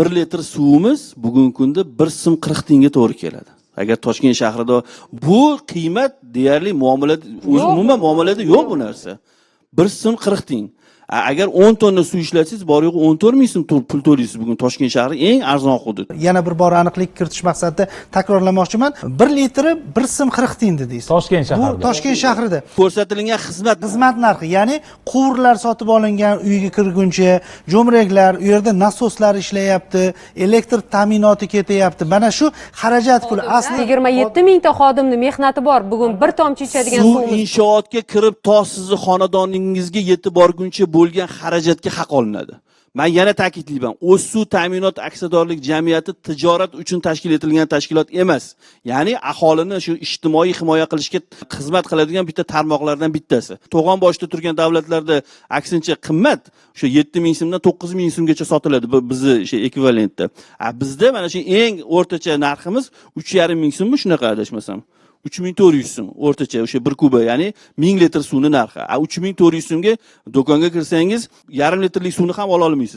1 litr suvimiz bugungi kunda 1 so'm 40 tiyinga to'g'ri keladi. Agar Toshkent shahrida bu qiymat deyarli muomalada, umuman muomalada yo'q bu narsa. 1 so'm 40 tiyin. Agar 10 tonna suv ishlatsangiz, bor yo'g'i 14 ming so'm pul to'laysiz. Bugun Toshkent shahri eng arzon hudud. Yana bir bor aniqlik kiritish maqsadida takrorlamoqchiman. 1 litri 1 so'm 40 tiyin dedingiz. Toshkent shahrida. Bu Toshkent shahrida. Ko'rsatilgan xizmat narxi, ya'ni quvurlar sotib olingan uyga kirguncha, jo'mraklar, u yerda nasoslar ishlayapti, elektr ta'minoti ketyapti. Mana shu xarajat puli asli 27 mingta xodimning mehnati bor. Bugun bir tomchi ichadigan suv suvimiz. inshootga kirib to sizni xonadoningizga yetib borguncha bo'lgan xarajatga haq olinadi. Men yana ta'kidlayman, O'zsuv ta'minot aksiyadorlik jamiyati tijorat uchun tashkil etilgan tashkilot emas. Ya'ni aholini shu ijtimoiy himoya qilishga xizmat qiladigan bitta tarmoqlardan bittasi. To'g'on boshida turgan davlatlarda aksincha qimmat, o'sha 7 ming so'mdan 9 ming so'mgacha sotiladi bizni ekvivalentda. Bizda mana shu eng o'rtacha narximiz 3,5 ming so'mmi shunaqa adashmasam. 3400 so'm o'rtacha o'sha 1 kuba, ya'ni 1000 litr suvni narxi. 3400 so'mga do'konga kirsangiz, yarim litrlik suvni ham ola olmaysiz.